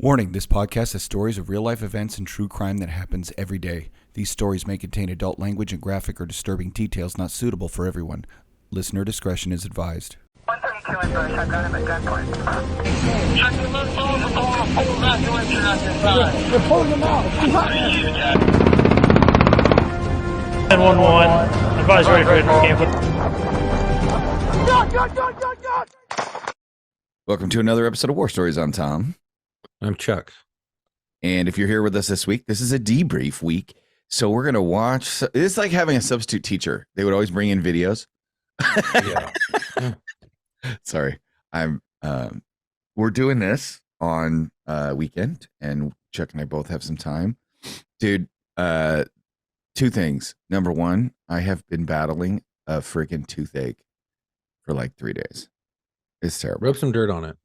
Warning, this podcast has stories of real-life events and true crime that happens every day. These stories may contain adult language and graphic or disturbing details not suitable for everyone. Listener discretion is advised. 132 in Bush, I've got him at gunpoint. Check your left phone for pulling a full evacuation on your side. They're pulling them out. 911. Advise ready for camp. God! Welcome to another episode of War Stories. I'm Tom. I'm Chuck. And if you're here with us this week, this is a debrief week. So we're going to watch. It's like having a substitute teacher. They would always bring in videos. Yeah. Sorry. We're doing this on weekend, and Chuck and I both have some time. Dude, two things. Number one, I have been battling a freaking toothache for like 3 days. It's terrible. Rub some dirt on it.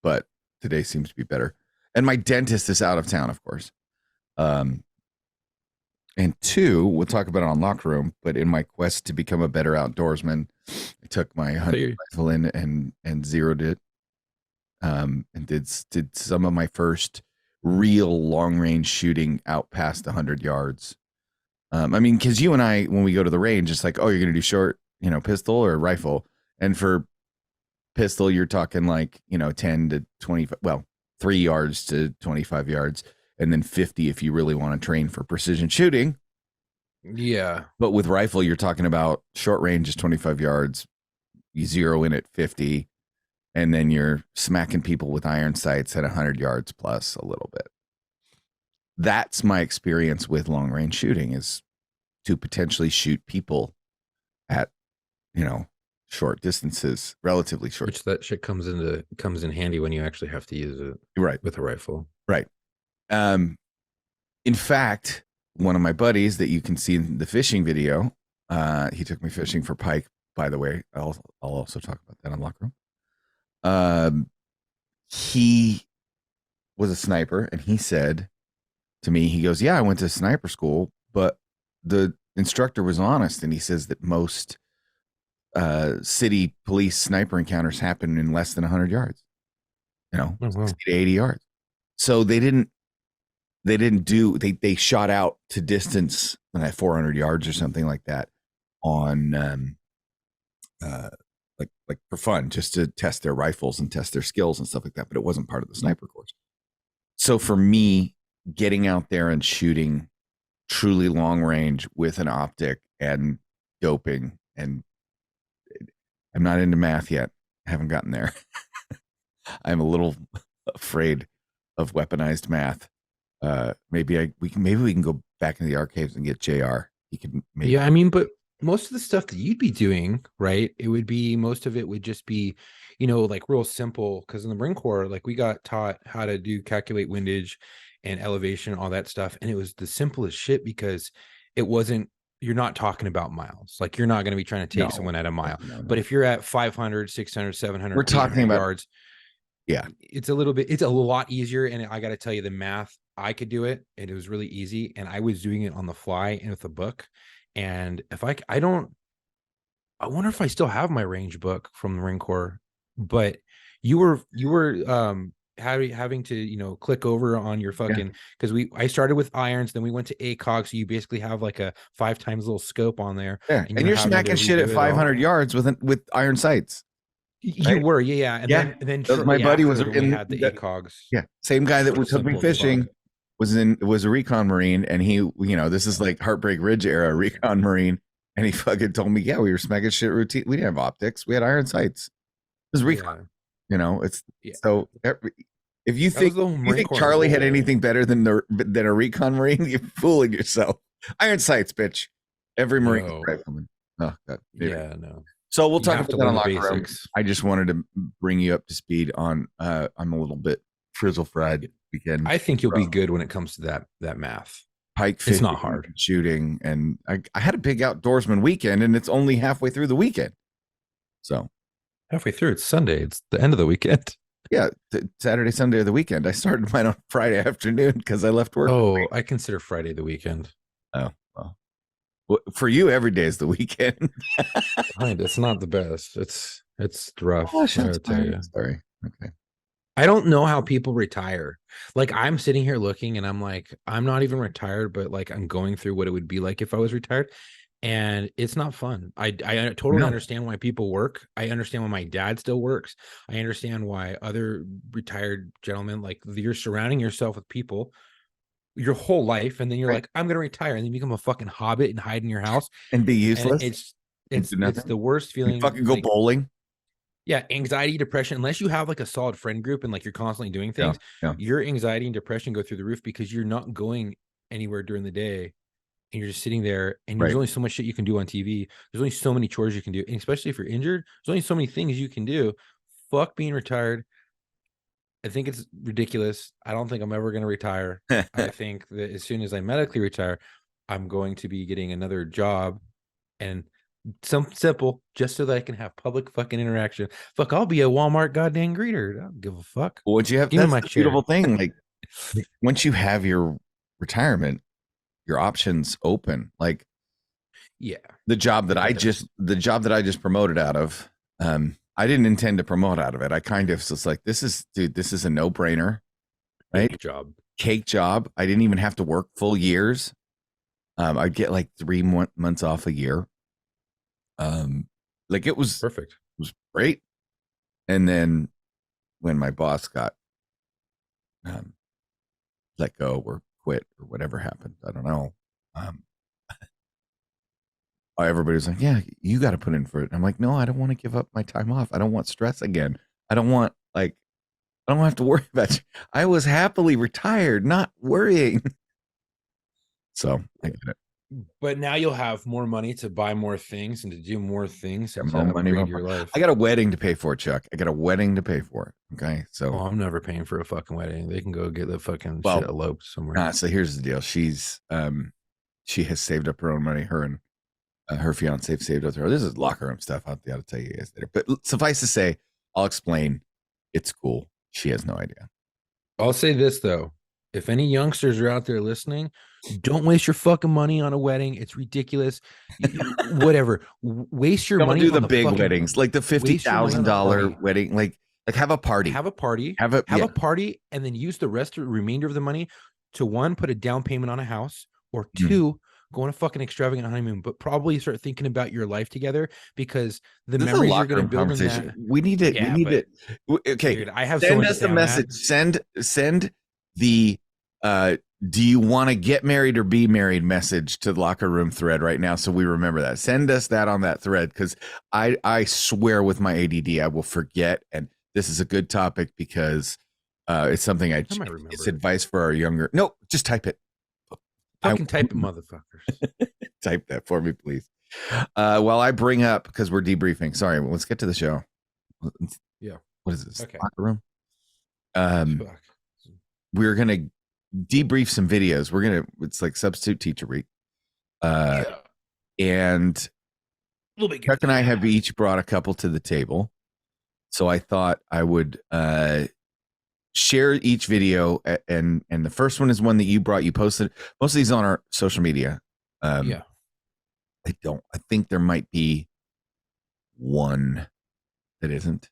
But today seems to be better. And my dentist is out of town, of course. And two, we'll talk about it on Locker Room, but in my quest to become a better outdoorsman, I took my hunting rifle in and zeroed it. And did some of my first real long range shooting out past 100 yards. I mean, because you and I, when we go to the range, it's like, oh, you're going to do short, pistol or rifle. And for pistol, you're talking like, 10 to 25, 3 yards to 25 yards, and then 50 if you really want to train for precision shooting. Yeah. But with rifle, you're talking about short range is 25 yards. You zero in at 50, and then you're smacking people with iron sights at 100 yards plus a little bit. That's my experience with long range shooting, is to potentially shoot people at, short distances, relatively short. Which that shit comes in handy when you actually have to use it. Right. With a rifle. Right. In fact, one of my buddies that you can see in the fishing video, he took me fishing for pike, by the way. I'll also talk about that on Locker Room. He was a sniper, and he said to me, he goes, yeah, I went to sniper school, but the instructor was honest, and he says that most city police sniper encounters happen in less than 100 yards, 60 to 80 yards. So they shot out to distance at 400 yards or something like that on like for fun, just to test their rifles and test their skills and stuff like that. But it wasn't part of the sniper course. So for me, getting out there and shooting truly long range with an optic and doping, and I'm not into math yet. I haven't gotten there. I'm a little afraid of weaponized math. Maybe we can go back in the archives and get JR. He can maybe. Yeah, I mean, but most of the stuff that you'd be doing, right? Most of it would just be, like real simple. Because in the Marine Corps, like we got taught how to calculate windage and elevation, all that stuff, and it was the simplest shit because it wasn't. You're not talking about miles. Like you're not going to be trying to take someone at a mile. No. But if you're at 500, 600, 700, we're talking about yards. Yeah. It's a lot easier. And I got to tell you, the math, I could do it, and it was really easy. And I was doing it on the fly and with a book. And if I wonder if I still have my range book from the Marine Corps, but you were having to click over on your fucking, because I started with irons, then we went to ACOG, so you basically have like a 5 times little scope on there, and you're smacking shit at 500 yards with iron sights. You were, and then my buddy was in the ACOGs. Same guy that took me fishing was a recon Marine, and he, this is like Heartbreak Ridge era recon Marine, and he fucking told me, we were smacking shit routine. We didn't have optics, we had iron sights. It was recon. So if you think Charlie had anything better than a recon Marine, you're fooling yourself. Iron sights, bitch. Every Marine rifleman. Oh God. No. So we'll talk about that on Locker Room. I just wanted to bring you up to speed on. I'm a little bit frizzle fried weekend. I think you'll be good when it comes to that math. Pike fishing, it's not hard shooting, and I had a big outdoorsman weekend, and it's only halfway through the weekend. So. Halfway through, it's Sunday. It's the end of the weekend. Yeah, Saturday, Sunday of the weekend. I started mine on Friday afternoon because I left work. Oh, I consider Friday the weekend. Oh, well, for you, every day is the weekend. Right, it's not the best. It's rough. Oh, sorry. Okay. I don't know how people retire. Like I'm sitting here looking and I'm like, I'm not even retired, but like I'm going through what it would be like if I was retired. And it's not fun. I totally No. understand why people work. I understand why my dad still works. I understand why other retired gentlemen, like you're surrounding yourself with people your whole life, and then you're Right. like, I'm gonna retire, and then you become a fucking hobbit and hide in your house. And be And useless it's and it's do it's nothing the worst and feeling. fucking go Like, bowling. yeah, anxiety, depression, unless you have like a solid friend group and like you're constantly doing Yeah. things, Yeah. your anxiety and depression go through the roof because you're not going anywhere during the day and you're just sitting there and there's Right. only so much shit you can do on TV. There's only so many chores you can do. And especially if you're injured, there's only so many things you can do. Fuck being retired. I think it's ridiculous. I don't think I'm ever going to retire. I think that as soon as I medically retire, I'm going to be getting another job and some simple just so that I can have public fucking interaction. Fuck, I'll be a Walmart goddamn greeter. I don't give a fuck. Once you have, Give me that's my the beautiful chair. thing. Like once you have your retirement, your options open. Like Yeah. the job that It does. the job that I just promoted out of, I didn't intend to promote out of it. I kind of was like, this is a no brainer, right? Big job. Cake job. I didn't even have to work full years. I'd get like 3 months off a year. Like Perfect. was great. And then when my boss got um, let go or quit or whatever happened, I don't know. Um, everybody was like, "Yeah, you got to put in for it." And I'm like, "No, I don't want to give up my time off. I don't want stress again. I don't want like I don't have to worry about you. I was happily retired, not worrying." So I get it. But now you'll have more money to buy more things and to do more things and Got more to money, upgrade more your fun. life. I got a wedding to pay for, Chuck. I got a wedding to pay for. Okay, Oh, so I'm never paying for a fucking wedding. They can go get the fucking shit well, eloped somewhere. so here's the deal. She has saved up her own money. Her and her fiance have saved up her. This is locker room stuff. I'll to tell you guys later. But suffice to say, I'll explain. It's cool. She has no idea. I'll say this though. If any youngsters are out there listening, don't waste your fucking money on a wedding. It's ridiculous. Whatever. Waste your Don't money do the on the big fucking weddings, like the fifty waste your money thousand on the dollar party. wedding. Like have a party. Have a party. Have a Have yeah. a party and then use the remainder of the money to one, put a down payment on a house, or Mhm. two, go on a fucking extravagant honeymoon. But probably start thinking about your life together because the This is a memories you're locker gonna room build in conversation. that. We need it. We Yeah, need but it. Okay, dude, I have so send much to us say a on that. message. Send the do you want to get married or be married message to the locker room thread right now, so we remember that. Send us that on that thread because I swear with my ADD I will forget, and this is a good topic because it's something I might it's remember it. advice for our younger. No, just type it. I Fucking type it, motherfuckers. type that for me, please. While I bring up because we're debriefing. Sorry, let's get to the show. Yeah. What is this? Okay. Locker room. Fuck. We're gonna debrief some videos. It's like substitute teacher week. Yeah. And Little bit Chuck and I have yeah. each brought a couple to the table. So I thought I would share each video, and the first one is one that you brought. You posted most of these on our social media. Yeah. I think there might be one that isn't,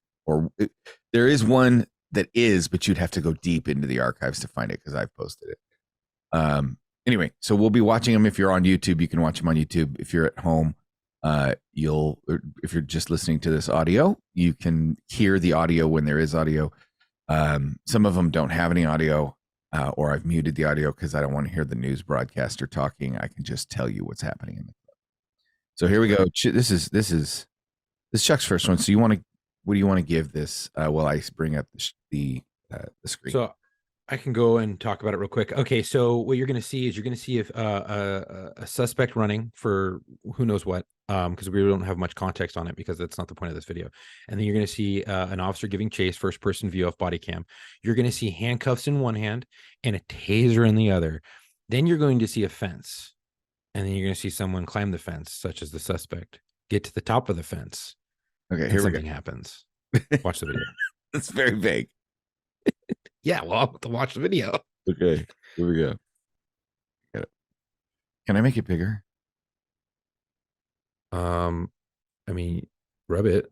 there is one that is, but you'd have to go deep into the archives to find it because I've posted it. Anyway, so we'll be watching them. If you're on YouTube, you can watch them on YouTube. If you're at home, if you're just listening to this audio, you can hear the audio when there is audio. Some of them don't have any audio, or I've muted the audio because I don't want to hear the news broadcaster talking. I can just tell you what's happening in the clip. So here we go. This is Chuck's first one. So what do you want to give this while I bring up the screen? So I can go and talk about it real quick. Okay, so what you're going to see is a suspect running for who knows what, because we don't have much context on it because that's not the point of this video. And then you're going to see an officer giving chase, first person view of body cam. You're going to see handcuffs in one hand and a taser in the other. Then you're going to see a fence, and then you're going to see someone climb the fence, such as the suspect, get to the top of the fence. Okay, and here we go. something happens. Watch the video. It's very vague. Yeah, well, I'll have to watch the video. Okay, here we go. Get it. Can I make it bigger? I mean, rub it.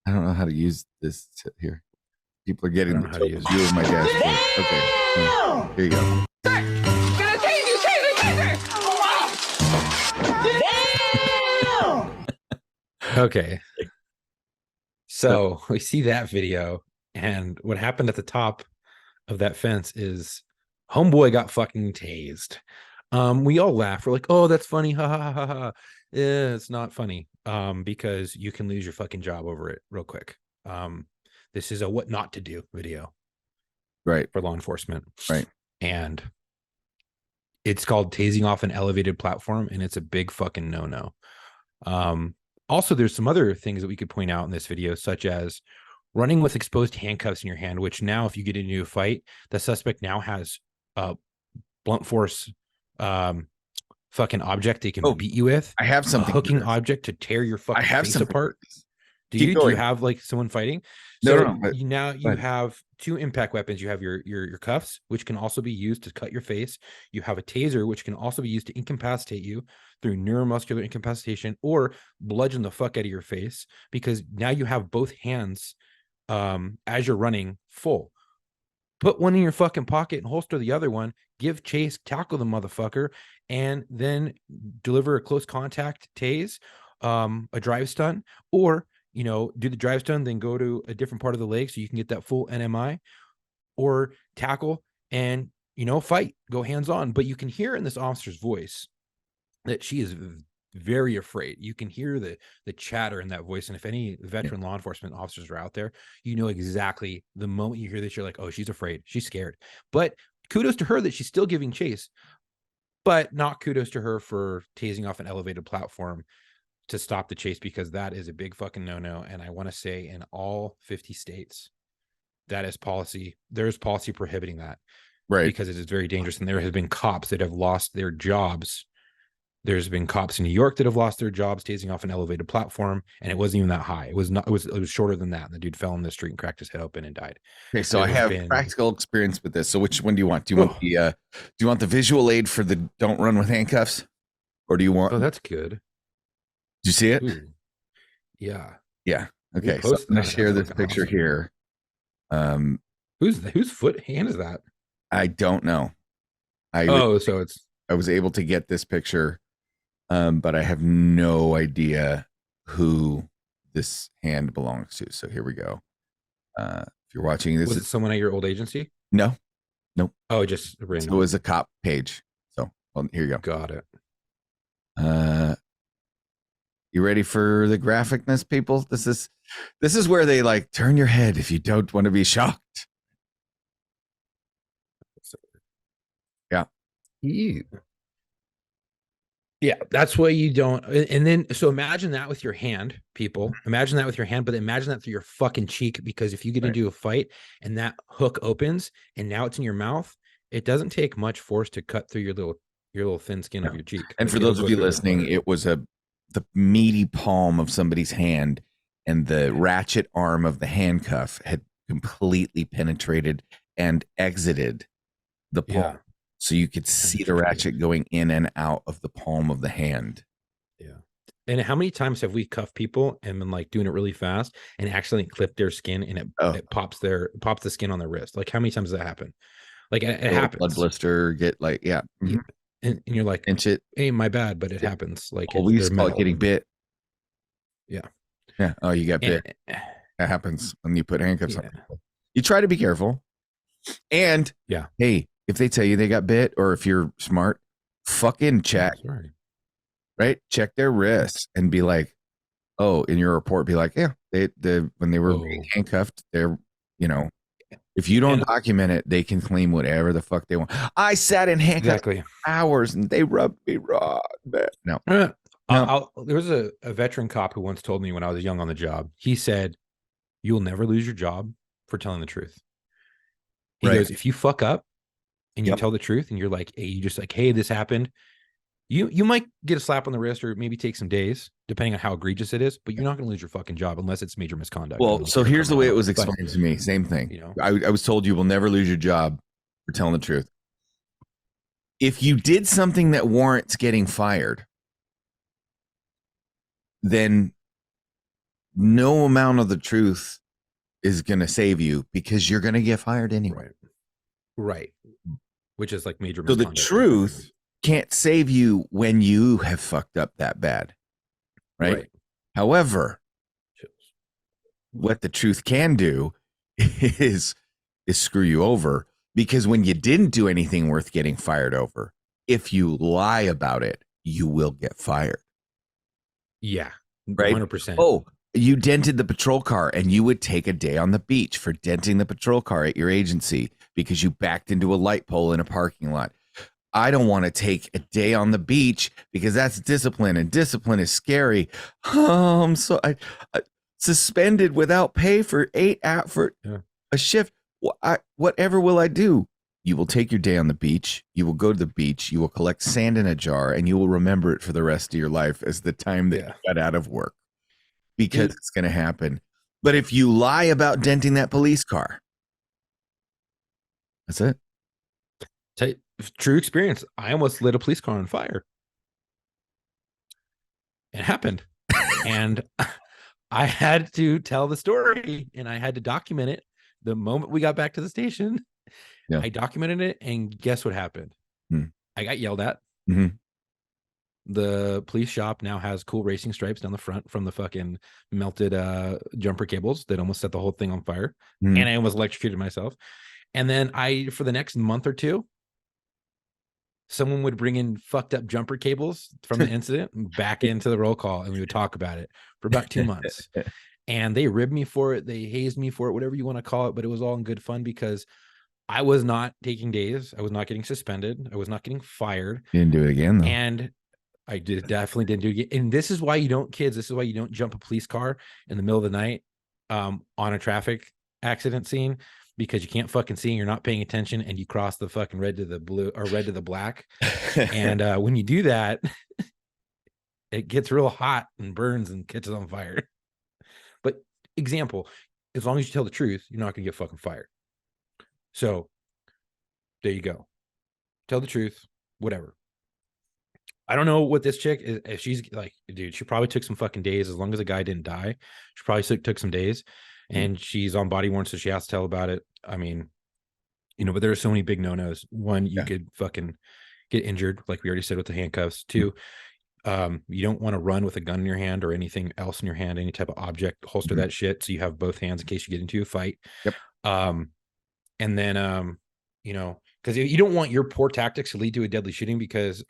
I don't know how to use this here. People are getting I the don't know how to total use view of my dashboard. Okay, here you go. Okay. So we see that video, and what happened at the top of that fence is homeboy got fucking tased. We all laugh. We're like, oh, that's funny. Ha ha ha ha. Yeah, it's not funny. Because you can lose your fucking job over it real quick. This is a what not to do video Right, for law enforcement. right. And it's called tasing off an elevated platform, and it's a big fucking no-no. Also, there's some other things that we could point out in this video, such as running with exposed handcuffs in your hand, which now, if you get into a fight, the suspect now has a blunt force fucking object they can Oh, beat you with. I have A something. hooking object to tear your I fucking have face something. apart. Do Keep you going. have like someone fighting? No, So no, but now you ahead. have two impact weapons. You have your cuffs, which can also be used to cut your face. You have a taser, which can also be used to incapacitate you through neuromuscular incapacitation or bludgeon the fuck out of your face, because now you have both hands as you're running full. Put one in your fucking pocket and holster the other one, give chase, tackle the motherfucker, and then deliver a close contact tase, a drive stun, or do the drive stun, then go to a different part of the leg so you can get that full NMI, or tackle and fight, go hands on. But you can hear in this officer's voice that she is very afraid. You can hear the chatter in that voice. And if any veteran law enforcement officers are out there, you know exactly the moment you hear this, you're like, oh, she's afraid, she's scared. But kudos to her that she's still giving chase, but not kudos to her for tasing off an elevated platform to stop the chase, because that is a big fucking no-no. And I want to say in all 50 states, that is policy. There's policy prohibiting that, Right. because it is very dangerous. And there has been cops that have lost their jobs. There's been cops in New York that have lost their jobs tasing off an elevated platform, and it wasn't even that high. It was not. It was shorter than that. And the dude fell in the street and cracked his head open and died. Okay, so I There have has been- practical experience with this. So which one do you want? Do you want the visual aid for the don't run with handcuffs, or do you want? Oh, that's good. Did you see it? Ooh. Yeah. Yeah. Okay. We'll So post I'm gonna that. share That's this fucking picture awesome. here. Whose foot hand is that? I don't know. So it's I was able to get this picture, but I have no idea who this hand belongs to. So here we go. If you're watching this, was it someone at your old agency? no. Oh, just random. So it was a cop page. So well, here you go. Got it. You ready for the graphicness, people? This is where they like turn your head if you don't want to be shocked. Yeah. Ew. Yeah, that's why you don't. And then, so imagine that with your hand, people. Imagine that with your hand, but imagine that through your fucking cheek, because if you get Right. into a fight and that hook opens and now it's in your mouth, it doesn't take much force to cut through your little thin skin of your cheek. And for those of you listening, it was the meaty palm of somebody's hand, and the ratchet arm of the handcuff had completely penetrated and exited the palm. Yeah. So you could see the ratchet going in and out of the palm of the hand. Yeah. And how many times have we cuffed people and been like doing it really fast and accidentally clipped their skin, and it pops the skin on their wrist? Like, how many times does that happen? Like, it happens. Blood blister, get like, yeah. Yeah. And you're like, Inch it. hey, my bad, but it happens. Like, Oh, we used to call it getting bit. Yeah. Yeah. Oh, you got bit. That happens when you put handcuffs on people. You try to be careful. And yeah, hey, if they tell you they got bit, or if you're smart, fucking check. Sorry. Right? Check their wrists and be like, oh, in your report, be like, yeah, when they were being handcuffed, they're, if you don't document it, they can claim whatever the fuck they want. I sat in handcuffs for hours and they rubbed me raw. No. There was a veteran cop who once told me when I was young on the job, he said, you'll never lose your job for telling the truth. He goes, if you fuck up and you tell the truth and you're like, hey, you just like, hey, this happened, you might get a slap on the wrist or maybe take some days, depending on how egregious it is, but you're not going to lose your fucking job unless it's major misconduct. Well, so here's the way it was explained to me. Same thing. I was told you will never lose your job for telling the truth. If you did something that warrants getting fired, then no amount of the truth is going to save you because you're going to get fired anyway. Right. Which is like major So the misconduct. truth can't save you when you have fucked up that bad. Right. However, what the truth can do is screw you over, because when you didn't do anything worth getting fired over, if you lie about it, you will get fired. Yeah. Right. 100%. Oh, you dented the patrol car, and you would take a day on the beach for denting the patrol car at your agency because you backed into a light pole in a parking lot. I don't want to take a day on the beach because that's discipline, and discipline is scary. So I suspended without pay for 8 hours for a shift. Whatever will I do? You will take your day on the beach. You will go to the beach. You will collect sand in a jar, and you will remember it for the rest of your life as the time that you got out of work, because it's going to happen. But if you lie about denting that police car, that's it. True experience. I almost lit a police car on fire. It happened. And I had to tell the story, and I had to document it the moment we got back to the station. Yeah. I documented it, and guess what happened? I got yelled at. The police shop now has cool racing stripes down the front from the fucking melted jumper cables that almost set the whole thing on fire. And I almost electrocuted myself. And then for the next month or two, someone would bring in fucked up jumper cables from the incident back into the roll call, and we would talk about it for about 2 months. And they ribbed me for it. They hazed me for it, whatever you want to call it. But it was all in good fun because I was not taking days. I was not getting suspended. I was not getting fired. You didn't do it again, though. And I definitely didn't do it again. And this is why you don't jump a police car in the middle of the night on a traffic accident scene, because you can't fucking see and you're not paying attention, and you cross the fucking red to the blue or red to the black. And when you do that, it gets real hot and burns and catches on fire. But example, as long as you tell the truth, you're not going to get fucking fired. So there you go. Tell the truth, whatever. I don't know what this chick is. If she's like, dude, she probably took some fucking days. As long as the guy didn't die, she probably took some days. And she's on body worn, so she has to tell about it. I mean, but there are so many big no-nos. One, you could fucking get injured, like we already said, with the handcuffs. Two, you don't want to run with a gun in your hand or anything else in your hand, any type of object. Holster that shit so you have both hands in case you get into a fight. And then because you don't want your poor tactics to lead to a deadly shooting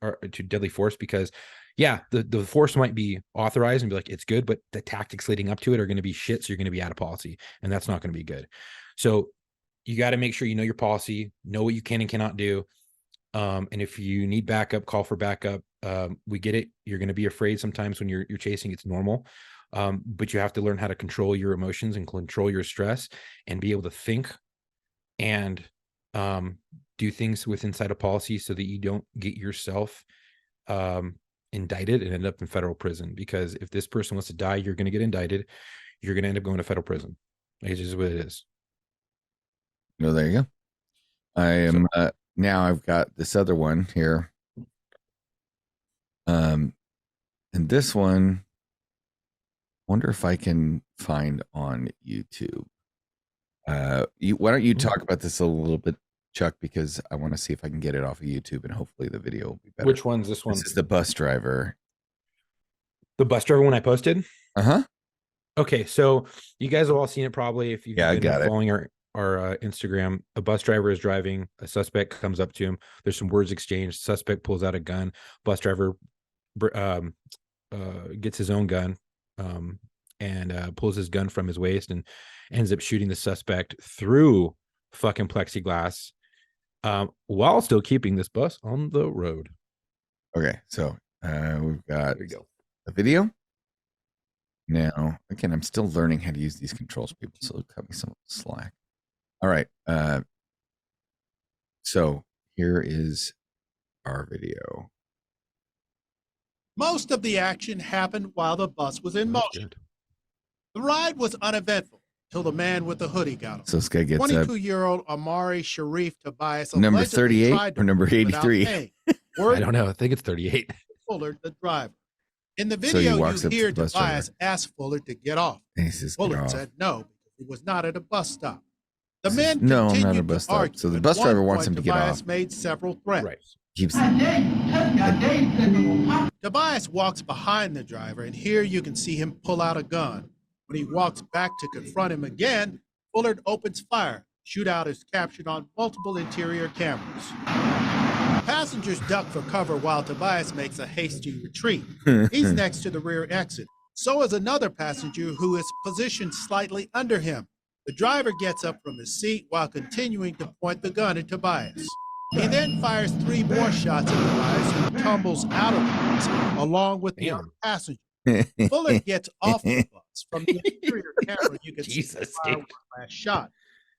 or to deadly force, because the force might be authorized and be like, it's good, but the tactics leading up to it are going to be shit. So you're going to be out of policy, and that's not going to be good. So you got to make sure you know your policy, know what you can and cannot do. And if you need backup, call for backup. We get it. You're going to be afraid sometimes when you're chasing. It's normal. But you have to learn how to control your emotions and control your stress and be able to think and do things with inside a policy so that you don't get yourself indicted and end up in federal prison. Because if this person wants to die, you're going to get indicted. You're going to end up going to federal prison. It's just what it is. No, there you go. I am now I've got this other one here. And this one, wonder if I can find on YouTube. Why don't you talk about this a little bit, Chuck, because I want to see if I can get it off of YouTube, and hopefully the video will be better. Which one's this one? This is the bus driver. The bus driver one I posted? Uh-huh. Okay, so you guys have all seen it probably if you've been following our Instagram. A bus driver is driving. A suspect comes up to him. There's some words exchanged. Suspect pulls out a gun. Bus driver gets his own gun and pulls his gun from his waist and ends up shooting the suspect through fucking plexiglass while still keeping this bus on the road. Okay, so we've got a video. Now, again, I'm still learning how to use these controls, people, so cut me some slack. All right. So here is our video. Most of the action happened while the bus was in motion. The ride was uneventful till the man with the hoodie got him. So this guy gets 22-year-old Amari Sharif Tobias. Number 38 or number 83? I don't know. I think it's 38. Fuller, the driver. In the So he video, walks you up to hear the bus driver. Tobias ask Fuller to get off. And he says, "Get Fuller off." said no, because he was not at a bus stop. The He says, men "No, I'm not at a continued bus to stop." argue. So the At bus driver one wants point, him to get Tobias off. made several threats. Right. Keeps Tobias walks behind the driver, and here you can see him pull out a gun. When he walks back to confront him again, Fuller opens fire. Shootout is captured on multiple interior cameras. Passengers duck for cover while Tobias makes a hasty retreat. He's next to the rear exit. So is another passenger who is positioned slightly under him. The driver gets up from his seat while continuing to point the gun at Tobias. He then fires 3 more shots at Tobias, who tumbles out of the bus along with the other passenger. Fuller gets off the bus. From the interior camera, you can see him fire one last shot.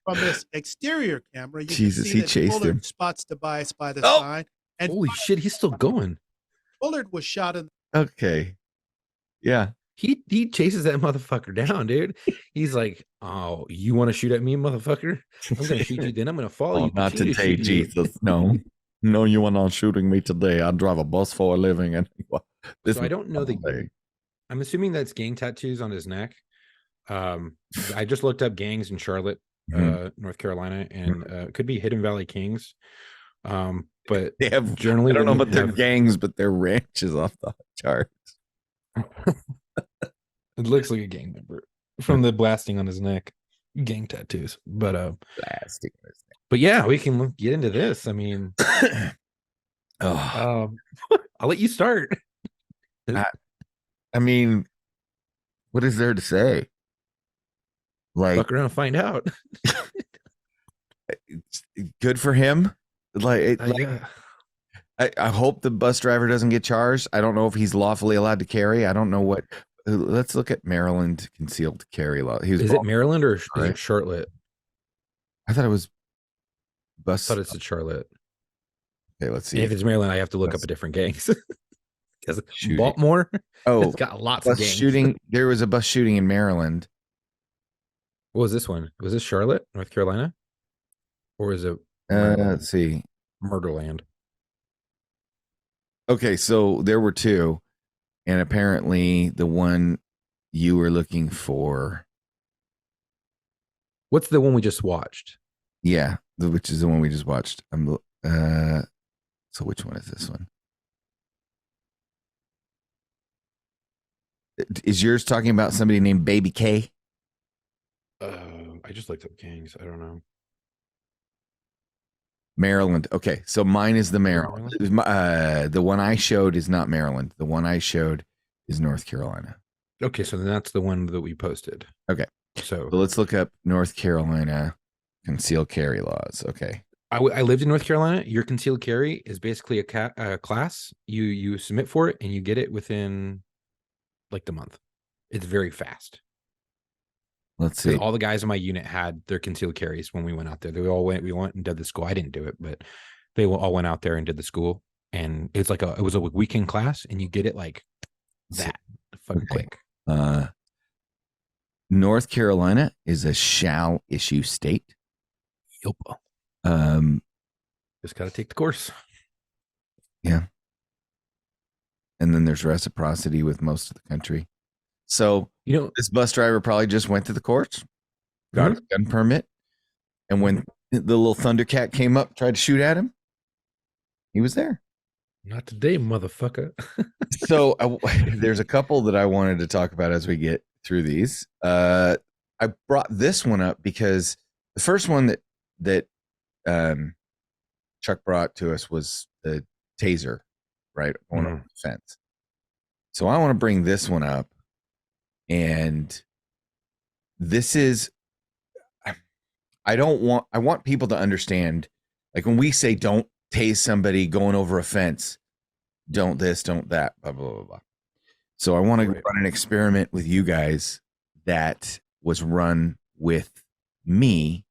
From this exterior camera, you can see that chased Fuller him. spots Tobias by the sign. And Holy shit, he's still going. Fuller was shot in. Okay. Yeah. He chases that motherfucker down, dude. He's like, "Oh, you want to shoot at me, motherfucker? I'm gonna shoot you. Then I'm gonna follow Oh, you. not continue to today, shoot you." Jesus. No. No, you are not shooting me today. I drive a bus for a living. And this So I don't know the. day. I'm assuming that's gang tattoos on his neck. I just looked up gangs in Charlotte, North Carolina, and it could be Hidden Valley Kings. But They have generally, I don't know when you about their have- gangs, but their ranch is off the charts. It looks like a gang member from the blasting on his neck, gang tattoos. But Plastic. but yeah, we can get into this. I mean, Oh, I'll let you start. I mean, what is there to say? Like, Fuck around and find out. good for him. Like, Yeah. I hope the bus driver doesn't get charged. I don't know if he's lawfully allowed to carry. I don't know what. Let's look at Maryland concealed carry law. He was. Is it Maryland or is right? it Charlotte? I thought it was bus. I thought it's at Charlotte. Okay, let's see. If it's Maryland, I have to look up a different gangs. Because Shooting. Baltimore, Oh, it's got lots of bus gangs. shooting. There was a bus shooting in Maryland. What was this one? Was this Charlotte, North Carolina? Or is it Let's see. Murderland? Okay, so there were 2, and apparently the one you were looking for, What's the one we just watched? yeah, which is the one we just watched. So which one is this one? Is yours talking about somebody named Baby K? I just looked up gangs. I don't know. Maryland. Okay, so mine is the Maryland. The one I showed is not Maryland. The one I showed is North Carolina. Okay, so then that's the one that we posted. Okay. So So let's look up North Carolina concealed carry laws. Okay. I lived in North Carolina. Your concealed carry is basically a class. You submit for it and you get it within like the month. It's very fast. Let's see. All the guys in my unit had their concealed carries when we went out there. We went and did the school. I didn't do it, but they all went out there and did the school. And it's like it was a weekend class, and you get it like that fucking quick. North Carolina is a shall issue state. Yep. Just got to take the course. Yeah. And then there's reciprocity with most of the country. So, this bus driver probably just went to the courts, got a gun permit, and when the little Thundercat came up, tried to shoot at him, he was there. Not today, motherfucker. So there's a couple that I wanted to talk about as we get through these. I brought this one up because the first one that Chuck brought to us was the taser, right? On the fence. So I want to bring this one up. And this is, I want people to understand, like when we say don't tase somebody going over a fence, don't this, don't that, blah, blah, blah, blah. So I want to run an experiment with you guys that was run with me,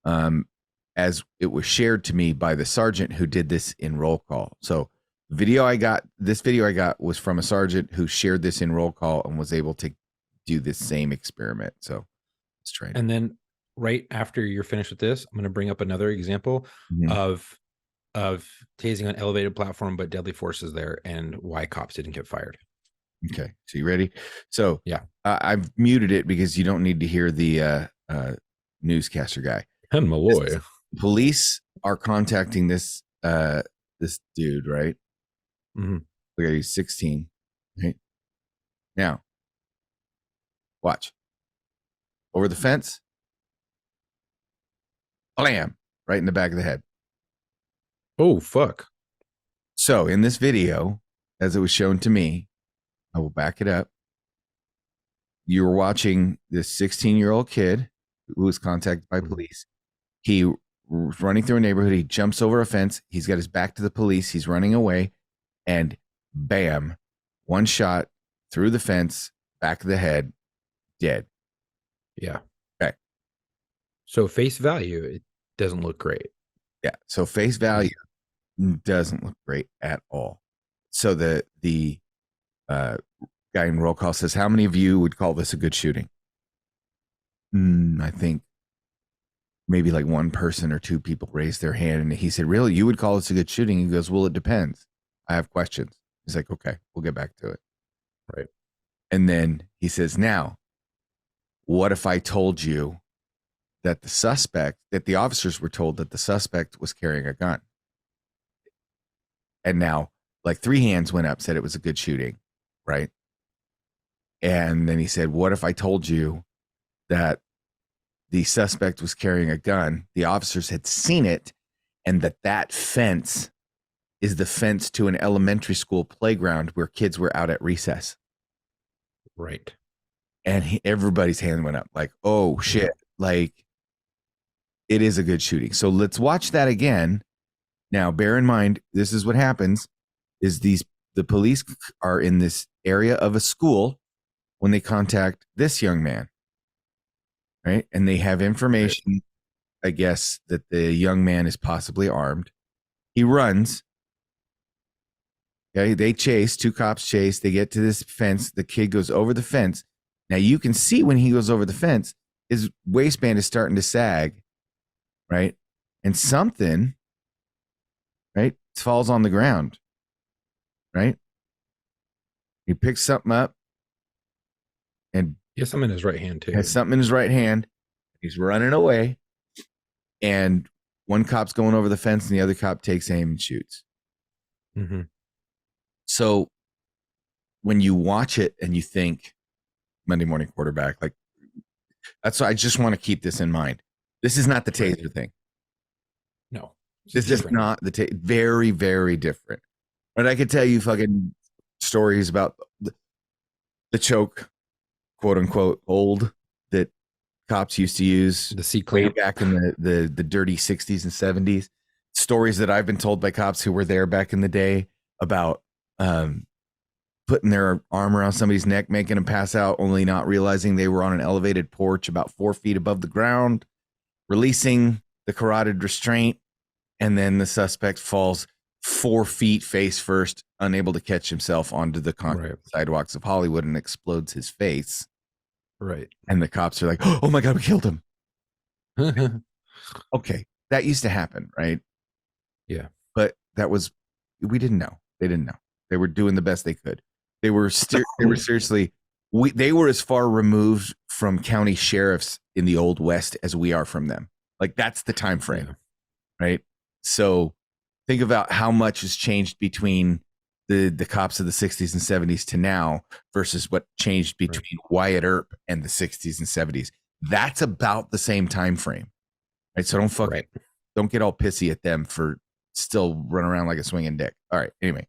as it was shared to me by the sergeant who did this in roll call. So this video I got was from a sergeant who shared this in roll call and was able to do this same experiment. So let's try it. And then right after you're finished with this, I'm going to bring up another example of of tasing on elevated platform, but deadly force is there, and why cops didn't get fired. Okay. So you ready? So Yeah. I've muted it because you don't need to hear the newscaster guy. And Malloy. Police are contacting this this dude, right? Mhm. Look at he's 16. Right? Now, watch. Over the fence. Blam! Right in the back of the head. Oh, fuck. So in this video, as it was shown to me, I will back it up. You were watching this 16-year-old kid who was contacted by police. He was running through a neighborhood. He jumps over a fence. He's got his back to the police. He's running away. And bam, one shot through the fence, back of the head, dead. Yeah. Okay. So face value, it doesn't look great. Yeah. So face value doesn't look great at all. So the guy in roll call says, how many of you would call this a good shooting? I think maybe like one person or two people raised their hand. And he said, really, you would call this a good shooting? He goes, well, it depends. I have questions. He's like, okay, we'll get back to it. Right. And then he says, now, what if I told you that the officers were told that the suspect was carrying a gun? And now, like 3 hands went up, said it was a good shooting, right? And then he said, what if I told you that the suspect was carrying a gun, the officers had seen it, and that fence is the fence to an elementary school playground where kids were out at recess? Right. And everybody's hand went up like, oh shit, like it is a good shooting. So let's watch that again. Now, bear in mind, this is what happens is the police are in this area of a school when they contact this young man, right? And they have information, I guess, that the young man is possibly armed. He runs. Okay, they chase, 2 cops chase, they get to this fence, the kid goes over the fence. Now you can see when he goes over the fence, his waistband is starting to sag, right? And something, right, falls on the ground, right? He picks something up and he has something in his right hand too. has something in his right hand. He's running away, and one cop's going over the fence, and the other cop takes aim and shoots. Mm-hmm. So when you watch it and you think Monday morning quarterback, like that's why I just want to keep this in mind. This is not the taser thing. No, this is not the very, very different. But I could tell you fucking stories about the choke, quote unquote, old that cops used to use the C way clamp back in the dirty 60s and 70s. Stories that I've been told by cops who were there back in the day about putting their arm around somebody's neck, making them pass out, only not realizing they were on an elevated porch about 4 feet above the ground, releasing the carotid restraint, and then the suspect falls 4 feet face first, unable to catch himself onto the concrete sidewalks of Hollywood, and explodes his face. Right. And the cops are like, oh my God, we killed him. Okay. That used to happen, right? Yeah. But we didn't know. They didn't know. They were doing the best they could. They were seriously, they were as far removed from county sheriffs in the Old West as we are from them. Like that's the time frame, right? So think about how much has changed between the cops of the 60s and 70s to now versus what changed between Wyatt Earp and the 60s and 70s. That's about the same time frame, right? So don't get all pissy at them for still running around like a swinging dick. All right. Anyway,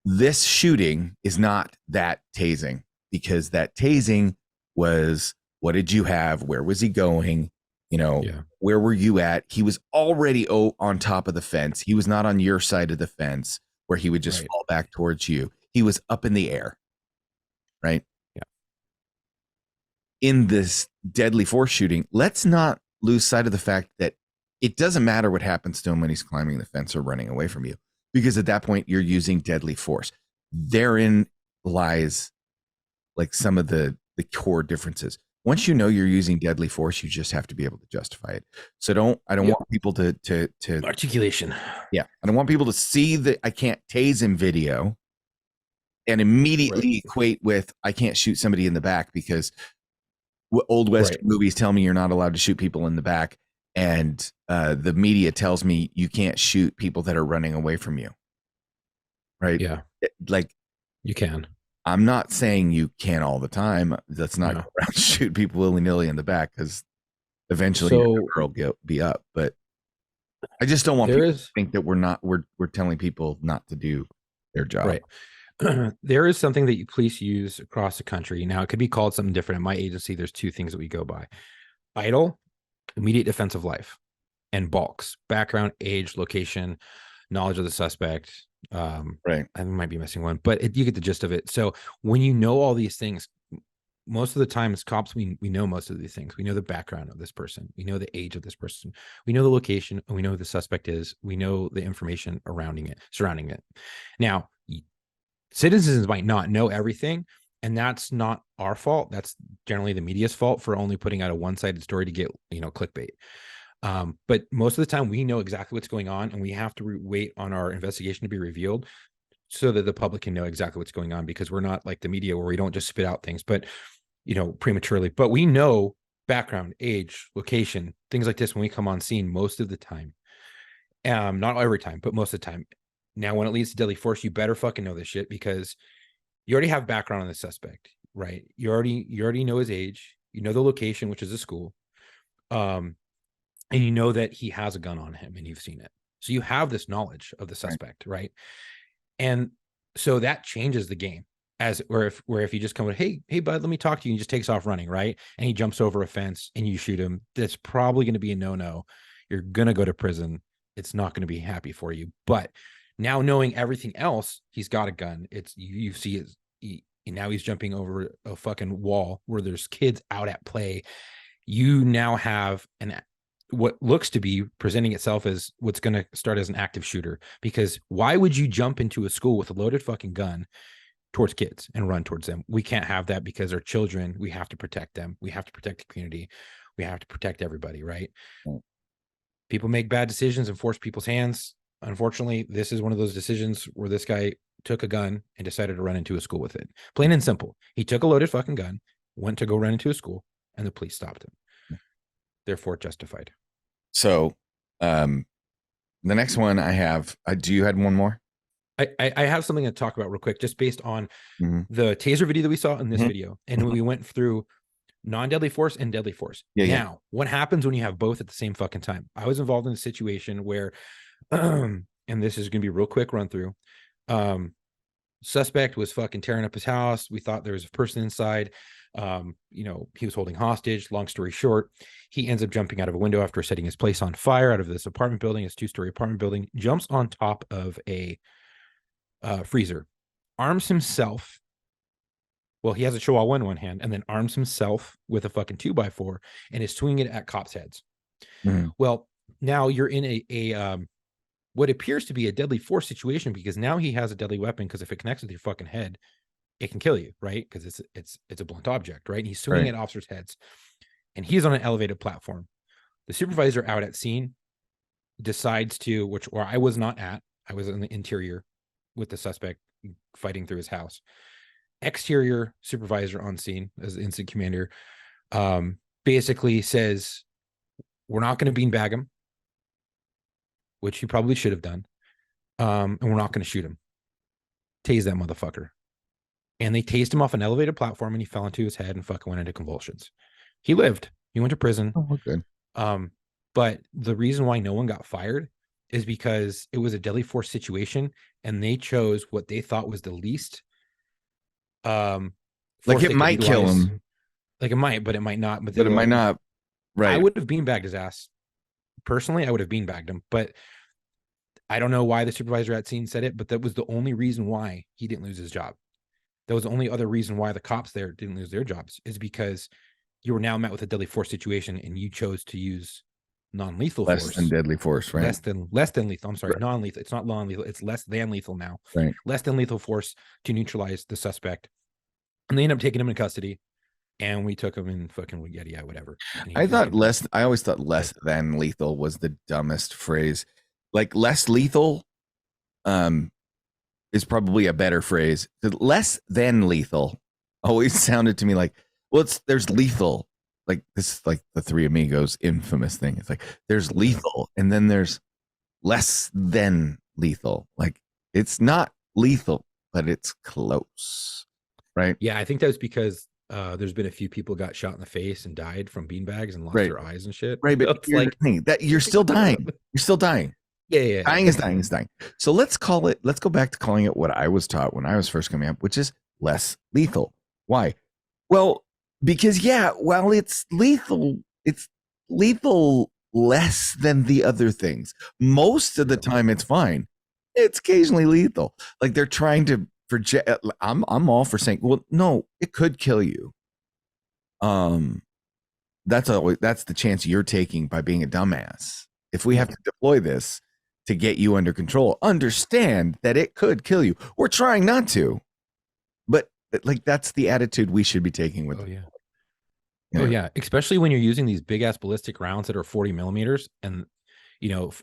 this shooting is not that tasing, because that tasing was, what did you have? Where was he going? You know, where were you at? He was already on top of the fence. He was not on your side of the fence where he would just fall back towards you. He was up in the air, right? Yeah. In this deadly force shooting, let's not lose sight of the fact that it doesn't matter what happens to him when he's climbing the fence or running away from you, because at that point you're using deadly force. Therein lies like some of the core differences. once you know you're using deadly force, you just have to be able to justify it. So I don't Yep. want people to Articulation. yeah, I don't want people to see the I can't tase him video and immediately equate with I can't shoot somebody in the back because old West movies tell me you're not allowed to shoot people in the back, and the media tells me you can't shoot people that are running away from you. Right? Yeah. Like you can. I'm not saying you can all the time. Let's not go around and shoot people willy-nilly in the back because eventually your number will be up. But I just don't want people to think that we're telling people not to do their job. Right. There is something that police use across the country. Now, it could be called something different. In my agency, there's two things that we go by: IDLE, immediate defense of life, and BALKS, background, age, location, knowledge of the suspect. Right. I might be missing one, but you get the gist of it. So when you know all these things, most of the time as cops, we know most of these things. We know the background of this person. We know the age of this person. We know the location, and we know who the suspect is. We know the information surrounding it. Now, citizens might not know everything, and that's not our fault. That's generally the media's fault for only putting out a one-sided story to get, clickbait. But most of the time we know exactly what's going on, and we have to wait on our investigation to be revealed so that the public can know exactly what's going on, because we're not like the media where we don't just spit out things, but prematurely. But we know background, age, location, things like this when we come on scene most of the time. Not every time, but most of the time. Now, when it leads to deadly force, you better fucking know this shit, because you already have background on the suspect, right? You already know his age, you know the location, which is a school, and you know that he has a gun on him, and you've seen it. So you have this knowledge of the suspect, right? And so that changes the game. Where if you just come with, hey bud, let me talk to you, and he just takes off running, right? And he jumps over a fence and you shoot him, that's probably going to be a no-no. You're going to go to prison. It's not going to be happy for you. But now, knowing everything else, he's got a gun. It's you see now he's jumping over a fucking wall where there's kids out at play. You now have what looks to be presenting itself as what's going to start as an active shooter. Because why would you jump into a school with a loaded fucking gun towards kids and run towards them? We can't have that, because they're children. We have to protect them. We have to protect the community. We have to protect everybody, right? People make bad decisions and force people's hands. Unfortunately, this is one of those decisions where this guy took a gun and decided to run into a school with it. Plain and simple. He took a loaded fucking gun, went to go run into a school, and the police stopped him. Therefore, justified. So, the next one I have, do you had one more? I have something to talk about real quick, just based on the taser video that we saw in this video. And we went through non-deadly force and deadly force. Now, what happens when you have both at the same fucking time? I was involved in a situation where, and this is going to be a real quick run through. Suspect was fucking tearing up his house. We thought there was a person inside. He was holding hostage. Long story short, he ends up jumping out of a window after setting his place on fire out of this apartment building, his 2-story apartment building, jumps on top of a freezer, arms himself. Well, he has a Chihuahua in one hand, and then arms himself with a fucking 2x4 and is swinging it at cops' heads. Well, now you're in a what appears to be a deadly force situation, because now he has a deadly weapon, because if it connects with your fucking head, it can kill you, right? Because it's a blunt object, right? And he's swinging at officers' heads, and he's on an elevated platform. The supervisor out at scene decides to, where I was not at, I was in the interior with the suspect fighting through his house. Exterior supervisor on scene as the incident commander basically says, we're not going to beanbag him, which he probably should have done, and we're not going to shoot him. Tase that motherfucker. And they tased him off an elevated platform, and he fell into his head and fucking went into convulsions. He lived. He went to prison. Oh, good. But the reason why no one got fired is because it was a deadly force situation, and they chose what they thought was the least like it might kill him. Like it might, but it might not. But it might not. Right. I would have beanbagged his ass. Personally, I would have beanbagged him. But I don't know why the supervisor at scene said it, but that was the only reason why he didn't lose his job. That was the only other reason why the cops there didn't lose their jobs, is because you were now met with a deadly force situation, and you chose to use non-lethal force. Less than deadly force, right? Less than lethal. I'm sorry, non-lethal. It's not non-lethal. It's less than lethal now. Right. Less than lethal force to neutralize the suspect. And they end up taking him in custody. and we took him and fucking yeah, whatever. And he I thought fucking- less. I always thought less than lethal was the dumbest phrase. Like less lethal, is probably a better phrase. Less than lethal always sounded to me like, well, there's lethal. Like this, like the Three Amigos infamous thing. It's like there's lethal, and then there's less than lethal. Like it's not lethal, but it's close, right? Yeah, I think that was because there's been a few people got shot in the face and died from beanbags and lost Right. their eyes and shit. Right, but it's here's like the thing, that you're still dying. You're still dying. yeah. Dying is dying is dying. So let's go back to calling it what I was taught when I was first coming up, which is less lethal. Why? Well, because while it's lethal less than the other things. Most of the time it's fine. It's occasionally lethal. Like they're trying to project. I'm all for saying, well, no, it could kill you. That's the chance you're taking by being a dumbass. If we have to deploy this to get you under control, understand that it could kill you. We're trying not to, but like that's the attitude we should be taking with. Oh yeah. You know? Oh yeah, especially when you're using these big ass ballistic rounds that are 40 millimeters and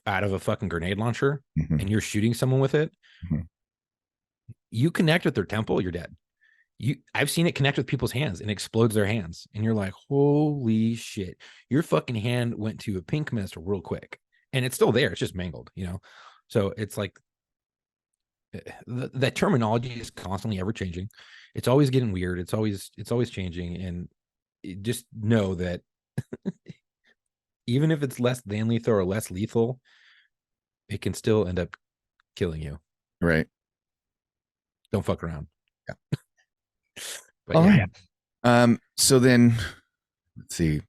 out of a fucking grenade launcher, Mhm. and you're shooting someone with it. Mhm. You connect with their temple, you're dead. I've seen it connect with people's hands and explodes their hands, and you're like, holy shit, your fucking hand went to a pink mist real quick, and it's still there. It's just mangled, So it's like the terminology is constantly ever changing. It's always getting weird. It's always changing, and just know that even if it's less than lethal or less lethal, it can still end up killing you. Right. Don't fuck around. Yeah. But All yeah. right. So then let's see.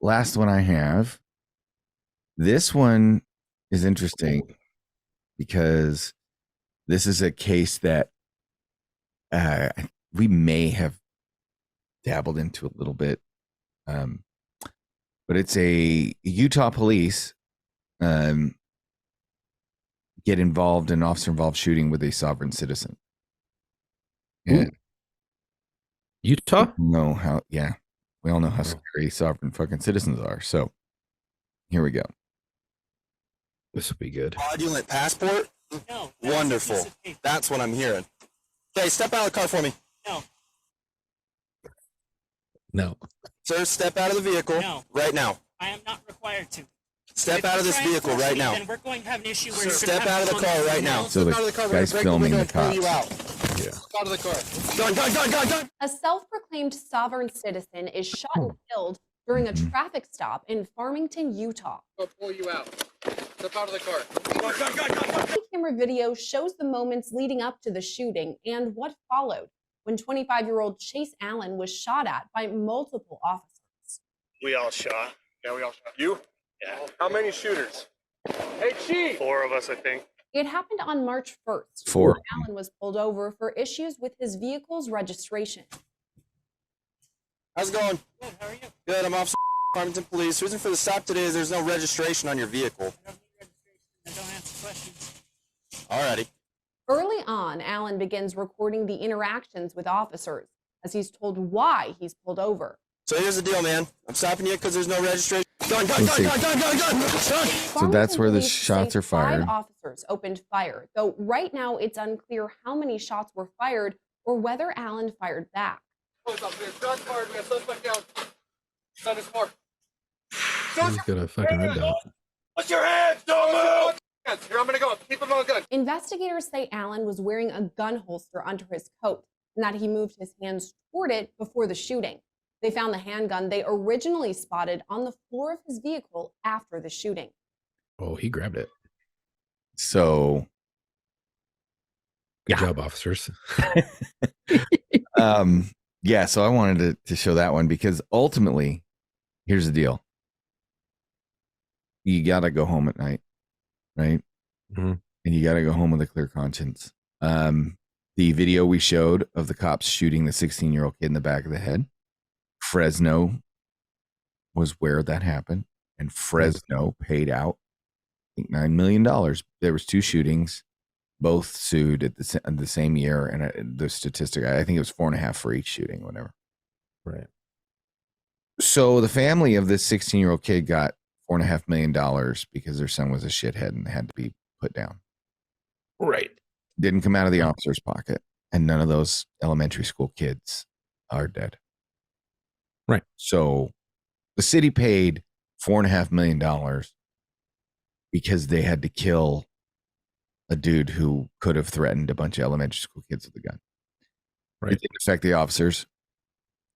Last one I have. This one is interesting because this is a case that we may have dabbled into a little bit. But it's a Utah police get involved in officer-involved shooting with a sovereign citizen. Yeah. Utah? We all know how scary sovereign fucking citizens are. So here we go. This will be good. Fraudulent passport? No. Wonderful. That's what I'm hearing. Okay, step out of the car for me. No. Sir, step out of the vehicle No. right now. I am not required to. Step out of this vehicle right now. Then we're going to have an issue where Sir, you're step gonna have out of the to car come right in now. So Step the out of the car. We're guy's gonna break the filming window the and pull you cops. out. Yeah. Step out of the car. Gun. A self-proclaimed sovereign citizen is shot and killed during a traffic stop in Farmington, Utah. I'll pull you out. Step out of the car. Body camera video shows the moments leading up to the shooting and what followed when 25-year-old Chase Allen was shot at by multiple officers. We all shot. Yeah, we all shot. You? Yeah. How many shooters? Hey, Chief! 4 of us, I think. It happened on March 1st. 4. when Allen was pulled over for issues with his vehicle's registration. How's it going? Good, how are you? Good, I'm Officer Farmington Police. Reason for the stop today is there's no registration on your vehicle. I don't need registration. I don't answer questions. Alrighty. Early on, Allen begins recording the interactions with officers as he's told why he's pulled over. So here's the deal, man. I'm stopping you because there's no registration. Gun. Let's see. Gun. So that's where the Farmington shots police are say fired. 5 officers opened fire, though right now it's unclear how many shots were fired or whether Allen fired back. Shots fired. We got suspect down. Son is car. He's got a fucking red dot. Put your hands. Don't move. Here, I'm gonna go. Keep him on gun. Investigators say Allen was wearing a gun holster under his coat and that he moved his hands toward it before the shooting. They found the handgun they originally spotted on the floor of his vehicle after the shooting. Oh, he grabbed it. So Good job, officers. so I wanted to show that one because ultimately, here's the deal. You got to go home at night, right? Mhm. And you got to go home with a clear conscience. The video we showed of the cops shooting the 16-year-old kid in the back of the head, Fresno was where that happened, and Fresno paid out, I think, $9 million. There was 2 shootings, both sued at the same year, and the statistic, I think it was 4.5 for each shooting, whatever. Right. So the family of this 16-year-old kid got $4.5 million because their son was a shithead and had to be put down. Right. Didn't come out of the Right. officer's pocket, and none of those elementary school kids are dead. Right. So the city paid $4.5 million because they had to kill a dude who could have threatened a bunch of elementary school kids with a gun. Right. It didn't affect the officers,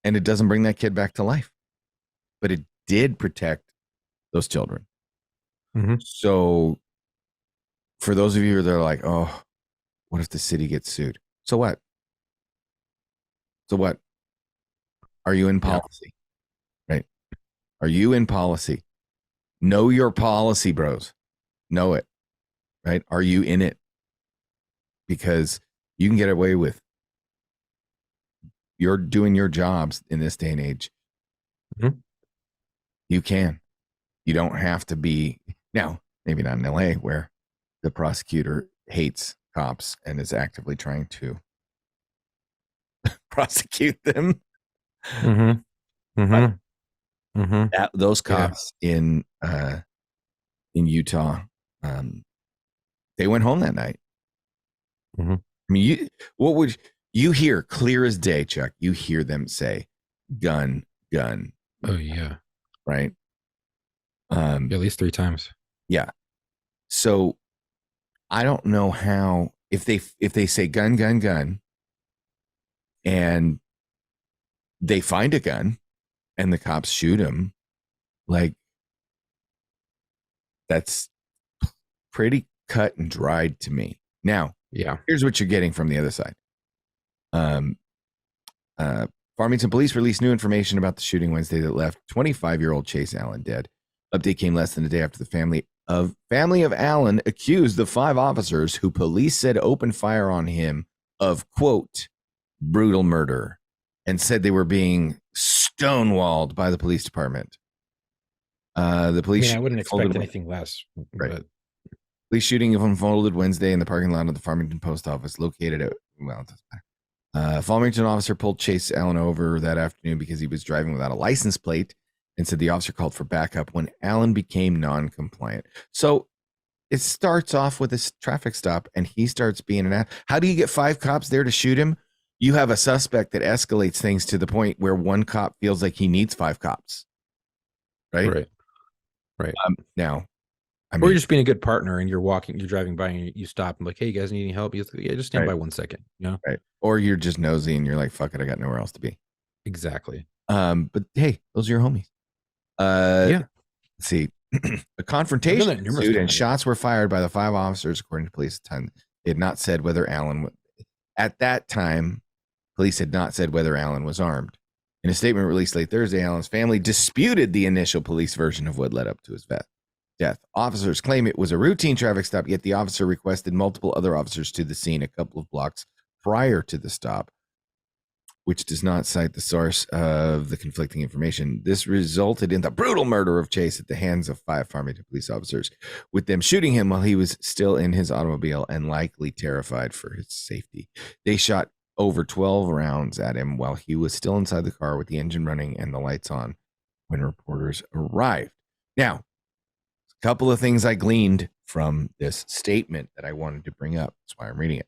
and it doesn't bring that kid back to life. But it did protect those children. Mm-hmm. So for those of you that are like, oh, what if the city gets sued? So what? So what? Are you in policy? Right? Are you in policy? Know your policy, bros. Know it. Right? Are you in it? Because you can get away with. You're doing your jobs in this day and age. Mm-hmm. You can. You don't have to be. Now, maybe not in LA where the prosecutor hates cops and is actively trying to prosecute them. Mm-hmm. Mm-hmm. Mm-hmm. Those cops in Utah, they went home that night. Mm-hmm. I mean, what would you hear clear as day, Chuck? You hear them say, "Gun, gun." Oh yeah. Right. At least 3 times. Yeah. So I don't know how if they say gun, gun, gun, and they find a gun, and the cops shoot him, like that's pretty cut and dried to me. Now, Yeah. here's what you're getting from the other side. Farmington police released new information about the shooting Wednesday that left 25-year-old Chase Allen dead. Update came less than a day after the family of Allen accused the 5 officers who police said opened fire on him of, quote, brutal murder, and said they were being stonewalled by the police department. The police I wouldn't expect anything less. Right. But police shooting unfolded Wednesday in the parking lot of the Farmington Post Office located at, well, it doesn't matter. Farmington officer pulled Chase Allen over that afternoon because he was driving without a license plate and said the officer called for backup when Allen became non-compliant. So it starts off with a traffic stop and he starts being an ass. How do you get 5 cops there to shoot him? You have a suspect that escalates things to the point where one cop feels like he needs 5 cops. Right. Now, I mean, or you're just being a good partner and you're driving by and you stop and like, hey, you guys need any help? You yeah, just stand by 1 second. Right. Or you're just nosy and you're like, fuck it, I got nowhere else to be. Exactly. But hey, those are your homies. Yeah. Let's see. A confrontation ensued and shots were fired by the 5 officers, according to police. They had not said whether Allen at that time, police had not said whether Allen was armed. In a statement released late Thursday, Allen's family disputed the initial police version of what led up to his death. Officers claim it was a routine traffic stop, yet the officer requested multiple other officers to the scene a couple of blocks prior to the stop, which does not cite the source of the conflicting information. This resulted in the brutal murder of Chase at the hands of 5 Farmington police officers, with them shooting him while he was still in his automobile and likely terrified for his safety. They shot over 12 rounds at him while he was still inside the car with the engine running and the lights on when reporters arrived. Now, a couple of things I gleaned from this statement that I wanted to bring up. That's why I'm reading it.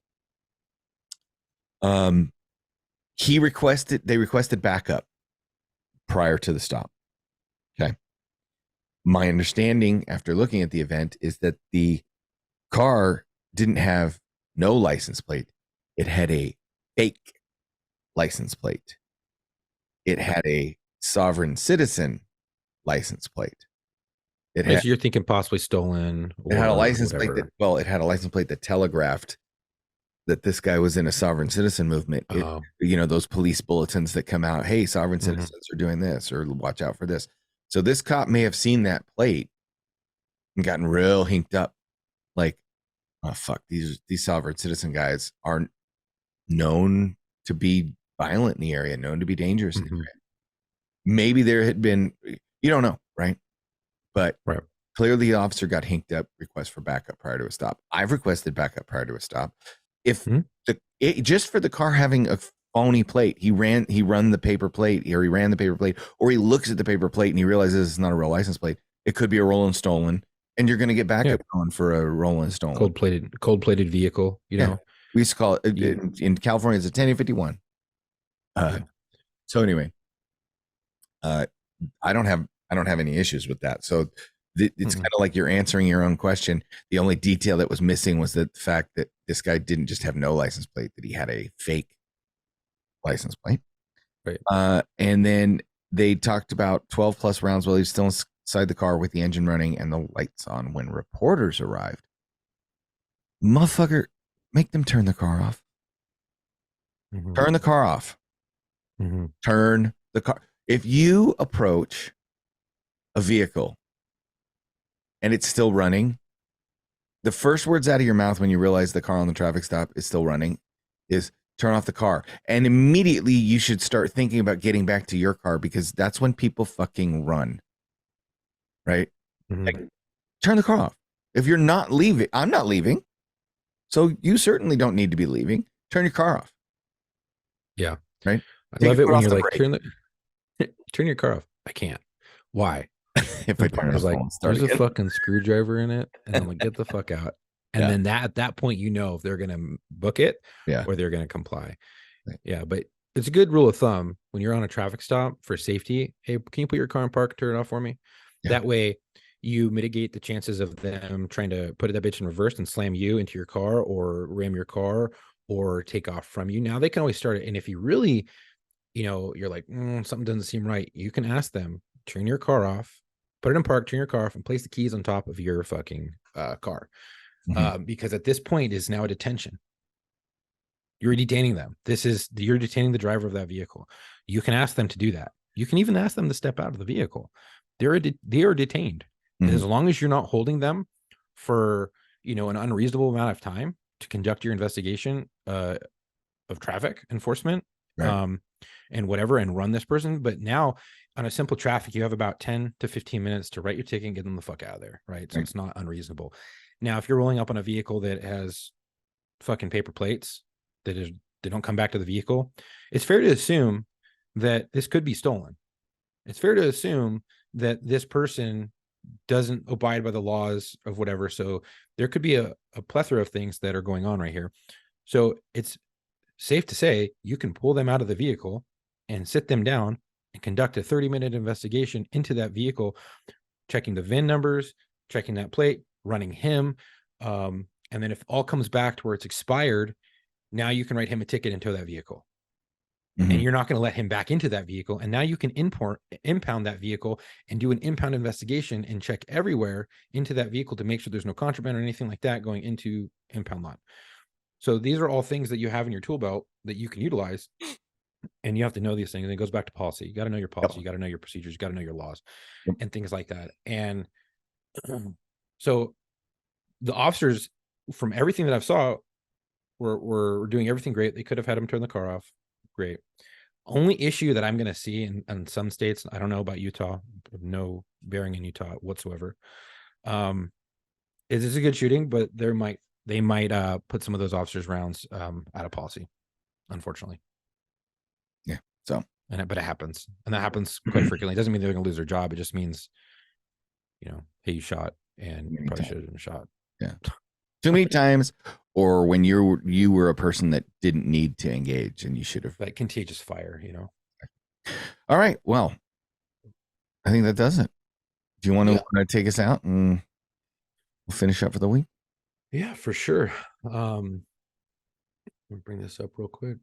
They requested backup prior to the stop. Okay. My understanding after looking at the event is that the car didn't have no license plate. It had a fake license plate. It had a sovereign citizen license plate. So you're thinking possibly stolen. It had a license plate it had a license plate that telegraphed that this guy was in a sovereign citizen movement. Those police bulletins that come out, hey, sovereign citizens are doing this, or watch out for this. So this cop may have seen that plate and gotten real hinked up. Like, oh, fuck, these sovereign citizen guys are known to be violent in the area, known to be dangerous in the area. Maybe there had been, you don't know, right? But clearly the officer got hinked up, request for backup prior to a stop. I've requested backup prior to a stop. If just for the car having a phony plate. He ran the paper plate, or he ran the paper plate, or he looks at the paper plate and he realizes it's not a real license plate. It could be a rolling stolen, and you're going to get backup on for a rolling stolen. Cold plated vehicle, you know. We used to call it in California, it's a 1051. So anyway, I don't have any issues with that. So it's kind of like you're answering your own question. The only detail that was missing was the fact that this guy didn't just have no license plate, that he had a fake license plate. Right. And then they talked about 12 plus rounds while he was still inside the car with the engine running and the lights on when reporters arrived. Motherfucker, make them turn the car off. Turn the car off. Turn the car. If you approach a vehicle and it's still running, the first words out of your mouth when you realize the car on the traffic stop is still running is turn off the car. And immediately you should start thinking about getting back to your car, because that's when people fucking run. Right? Like, turn the car off. If you're not leaving, I'm not leaving. So you certainly don't need to be leaving. Turn your car off. Yeah. Right? I love it when you're like, turn your car off. I can't. Why? If I turn it off, there's a fucking screwdriver in it, and I'm like, get the fuck out. And then at that point, you know if they're gonna book it or they're gonna comply. Right. Yeah, but it's a good rule of thumb when you're on a traffic stop for safety. Hey, can you put your car in park, turn it off for me? That way you mitigate the chances of them trying to put that bitch in reverse and slam you into your car or ram your car or take off from you. Now they can always start it. And if you really, you're like, something doesn't seem right, you can ask them, turn your car off, put it in park, turn your car off, and place the keys on top of your fucking car. Because at this point is now a detention. You're detaining them. You're detaining the driver of that vehicle. You can ask them to do that. You can even ask them to step out of the vehicle. They are detained. As long as you're not holding them for, an unreasonable amount of time to conduct your investigation of traffic enforcement, and whatever, and run this person. But now on a simple traffic, you have about 10 to 15 minutes to write your ticket and get them the fuck out of there. Right. So it's not unreasonable. Now, if you're rolling up on a vehicle that has fucking paper plates they don't come back to the vehicle, it's fair to assume that this could be stolen. It's fair to assume that this person doesn't abide by the laws of whatever. So there could be a plethora of things that are going on right here. So it's safe to say you can pull them out of the vehicle and sit them down and conduct a 30-minute investigation into that vehicle, checking the VIN numbers, checking that plate, running him. And then if all comes back to where it's expired, now you can write him a ticket and tow that vehicle. And you're not going to let him back into that vehicle. And now you can impound that vehicle and do an impound investigation and check everywhere into that vehicle to make sure there's no contraband or anything like that going into impound lot. So these are all things that you have in your tool belt that you can utilize. And you have to know these things. And it goes back to policy. You got to know your policy. You got to know your procedures. You got to know your laws and things like that. And so the officers, from everything that I've saw, were doing everything great. They could have had him turn the car off. Great. Only issue that I'm going to see in some states, I don't know about Utah, no bearing in Utah whatsoever, is it's a good shooting, but they might put some of those officers' rounds out of policy, unfortunately. Yeah. So, but it happens, and that happens quite frequently. It doesn't mean they're going to lose their job. It just means, hey, you shot, and you probably should have been shot. Yeah. Too many times, or when you were a person that didn't need to engage and you should have. Like contagious fire, All right. Well, I think that does it. Do you want to take us out and we'll finish up for the week? Yeah, for sure. Let me bring this up real quick.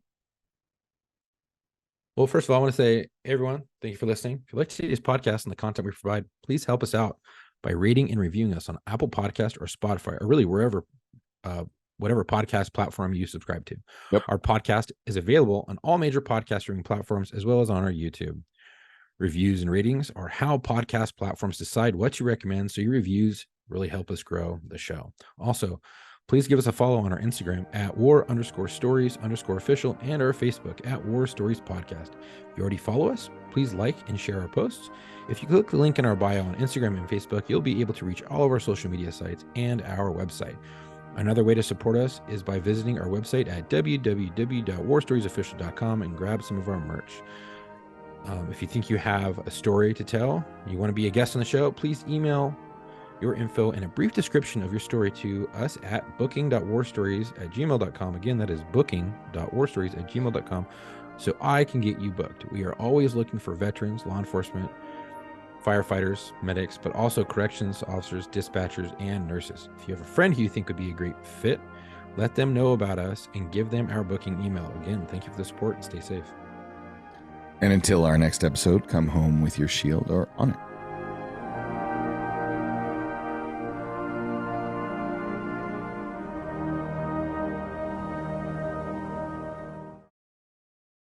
Well, first of all, I want to say, hey, everyone, thank you for listening. If you'd like to see this podcast and the content we provide, please help us out by rating and reviewing us on Apple Podcast or Spotify, or really wherever, whatever podcast platform you subscribe to. Yep. Our podcast is available on all major podcast streaming platforms, as well as on our YouTube. Reviews and ratings are how podcast platforms decide what to recommend, so your reviews really help us grow the show. Also, please give us a follow on our Instagram at war_stories_official and our Facebook at War Stories Podcast. If you already follow us, please like and share our posts. If you click the link in our bio on Instagram and Facebook, you'll be able to reach all of our social media sites and our website. Another way to support us is by visiting our website at www.warstoriesofficial.com and grab some of our merch. If you think you have a story to tell, you want to be a guest on the show, please email your info and a brief description of your story to us at booking.warstories@gmail.com. Again, that is booking.warstories@gmail.com, so I can get you booked. We are always looking for veterans, law enforcement, firefighters, medics, but also corrections officers, dispatchers, and nurses. If you have a friend who you think would be a great fit, let them know about us and give them our booking email. Again, thank you for the support and stay safe. And until our next episode, come home with your shield or on it.